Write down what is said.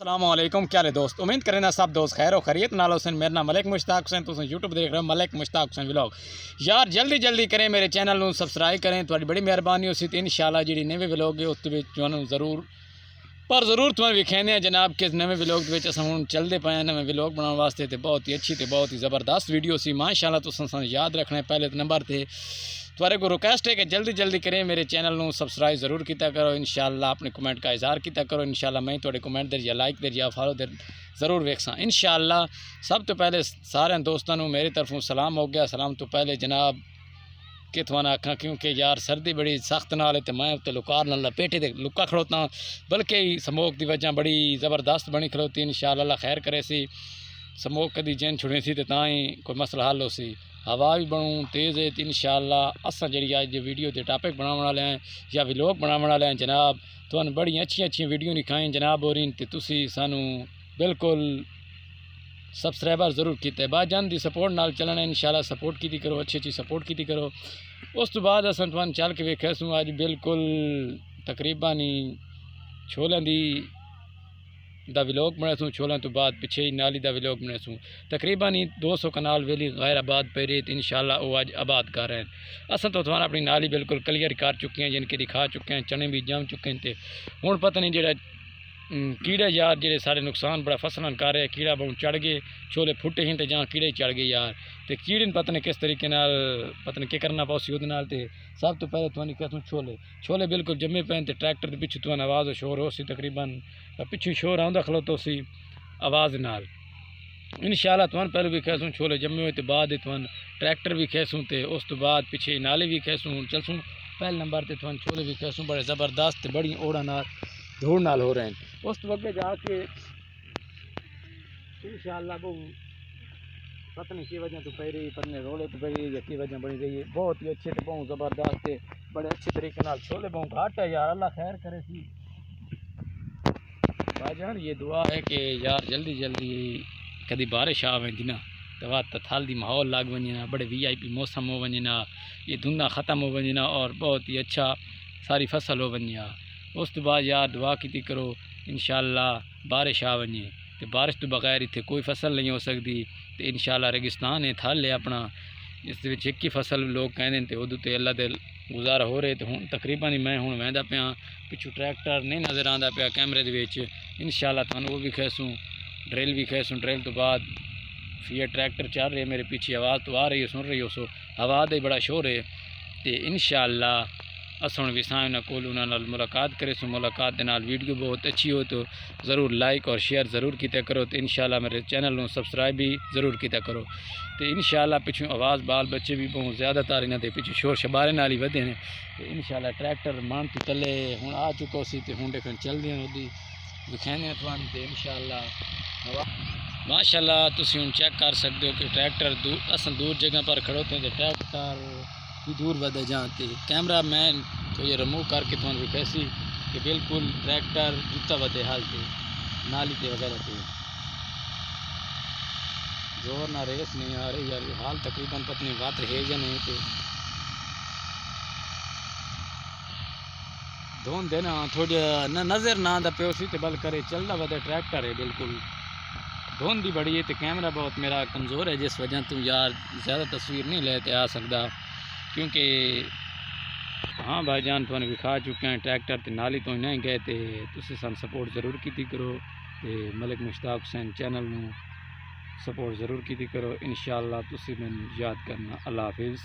السلام علیکم، کیا دوست امید کریں سب دوست خیر و خیریت نال حسین میرا نام ملک مشتاق حسین تو یوٹیوب دیکھ رہے ہو ملک مشتاق حسین ولاگ یار جلدی کریں میرے چینل نو سبسکرائب کریں تھوڑی بڑی مہربانی ہوسی تے انشاءاللہ جڑی نویں ولاگ ہے اس دے وچ تانوں ضرور تمہیں وکھانے ہیں جناب کہ نویں ولاگ دے وچ اساں ہن چلدے پئے ہیں نویں ولاگ بناਉਣ واسطے تے بہت ہی اچھی تے بہت ہی زبردست ویڈیو سی ماشاءاللہ تساں سانوں یاد رکھنا ہے پہلے نمبر تے تھوڑے کو ریکویسٹ ہے کہ جلدی کریں میرے چینل نو سبسکرائب ضرور کیتا کرو انشاءاللہ اپنے کمنٹ کا اظہار کیتا کرو انشاءاللہ میں تھوڑے کمنٹ دے یا لائک دے یا فالو دے ضرور ویکھساں انشاءاللہ سب تو پہلے سارے دوستاں نو میری طرفوں سلام ہو گیا سلام تو پہلے جناب کہ تھوانا آکھاں کیونکہ یار سردی بڑی سخت نال تے میں تے لکار نال لپیٹے تے لکا کھڑوتا بلکہ سموک دی وجہ بڑی زبردست بنی کھڑوتی انشاءاللہ اللہ خیر کرے سی سموک کدی جین چھڑی سی تے تاں ہی کوئی مسئلہ حل ہو سی ہوا بھی بنوں تیز ہے انشاءاللہ اساں جڑی اج دی ویڈیو تے ٹاپک بناون والے ہیں یا ولاگ بناون والے ہیں جناب تھانوں بڑی اچھی ویڈیو دکھائیں جناب اور تے تسی سانوں بالکل سبسکرائبر ضرور کیتے با جان دی سپورٹ نال چلنا انشاءاللہ سپورٹ کیتی کرو اچھی سپورٹ کیتی کرو اس تو بعد اساں تھانوں چل کے ویکھیا سوں اج بالکل تقریباً چھولیاں دا ولاگ بنا سوں چھولیاں تو بعد پیچھے ہی نالی دا ولاگ بنا سوں تقریباً 200 کنال ویلی غیر آباد پہ رہی انشاءاللہ وہ اج آباد کر رہے ہیں اساں تو تھوڑا اپنی نالی بالکل کلیئر کر چکے ہیں جن کے دکھا چکے ہیں چنے بھی جم چکے ہیں تے ہن پتہ نہیں جڑا کیڑے یار جڑے سارے نقصان بڑا فصلاں کر رہے کیڑا بہوں چڑھ گئے چھولے پھٹے ہیں تے جہاں کیڑے چڑھ گئے یار تے کیڑے پتہ نہیں کس طریقے نال پتہ نہیں کیا کرنا پاسی اودے نال تے سب تو پہلے تھوانی کہتوں چھولے بالکل جمے پے تے ٹریکٹر دے پیچھے تھوان آواز و شور ہو سی تقریباً پیچھے شور آندا کھلوتا سی آواز نال انشاءاللہ تھوان پہلے بھی کہسوں چھولے جمے ہوئے تے بعد تھوان ٹریکٹر بھی کہسوں تے اس تو بعد پیچھے نالے بھی کہسوں چلسوں پہلے نمبر تے تھوان چھولے بھی کہسوں بڑے زبردست تے بڑی اوڑا نال دھوڑ نال ہو رہے ہیں اس تو اگے جا کے انشاءاللہ بہو پتہ نہیں کی وجہ تو پہ رہی پتہ نہیں رولے تو پہ رہی یا کی وجہ بنی رہی ہے بہت ہی اچھے تے بہت زبردست تے بڑے اچھے طریقے نال چھولے بہت گھاٹ ہے یار اللہ خیر کرے سی بھائی جان یہ دعا ہے کہ یار جلدی کدی بارش آویں جنا تو تھال دی ماحول لاگ ونجنا بڑے وی آئی پی موسم ہو ونجنا یہ دھندہ ختم ہو ونجنا اور بہت ہی اچھا ساری فصل ہو ونجنا اس تو بعد یار دعا کیتی کرو انشاءاللہ بارش آ ونجے تو بارش تو بغیر اتنے کوئی فصل نہیں ہو سکتی تو انشاءاللہ ریگستان ہے تھل ہے اپنا اس دے وچ ایک ہی فصل لوگ کہندے تے اودوں تے اللہ دے گزارا ہو رہے تو ہن تقریباً میں ہن ویندا پیا پچھو ٹریکٹر نہیں نظر آندا پیا کیمرے دے وچ انشاءاللہ تھانوں وہ بھی کھیسوں ڈرل بھی کھیسوں ڈرل تو بعد یہ ٹریکٹر چل رہے میرے پیچھے آواز تو آ رہی ہے سن رہی ہو سو ہوا دے بڑا شور ہے تے انشاءاللہ اسن وسائیں نہ کول انہاں نال ملاقات کرے سو ملاقات دے نال ویڈیو بہت اچھی ہو تو ضرور لائک اور شیئر ضرور کیتا کرو تو انشاءاللہ میرے چینل نو سبسکرائب بھی ضرور کیتا کرو تو انشاءاللہ پچھوں آواز بال بچے بھی بہت زیادہ تاری نہ دے پیچھے شور شبارے نال ہی ودے نے تو انشاءاللہ ٹریکٹر مان تو تلے ہن آ چکو سی تے ہن دیکھن چل دیاں اودی دکھانے تھوان تے انشاءاللہ ماشاءاللہ تسی ہن چیک کر سکتے ہو کہ ٹریکٹر دور جگہ پر کھڑوتے ہیں تو ٹریکٹر بھی دور ودے جاتے کیمرہ مین تو یہ ریموو کر کے تھوان بھی کیسی کہ بالکل ٹریکٹر جتا ودے حال تے نالی تے وغیرہ تے زور نہ ریس نہیں آ رہی یار حال تقریباً پتنی بات ہے یا نہیں تے دھون دینا تھوڑی نہ نظر نہ آندا پیو سی تے بل کرے چلدا ودے ٹریکٹر ہے بالکل دھون دی بڑی ہے تے کیمرہ بہت میرا کمزور ہے جس وجہ تو یار زیادہ تصویر نہیں لیتے آ سکتا کیونکہ ہاں بھائی جان تو نے دکھا چکے ہیں ٹریکٹر تے نالی تو نہیں گئے تے تسی سان سپورٹ ضرور کیتی کرو تے ملک مشتاق حسین چینل نو سپورٹ ضرور کیتی کرو انشاءاللہ تسی میں یاد کرنا اللہ حافظ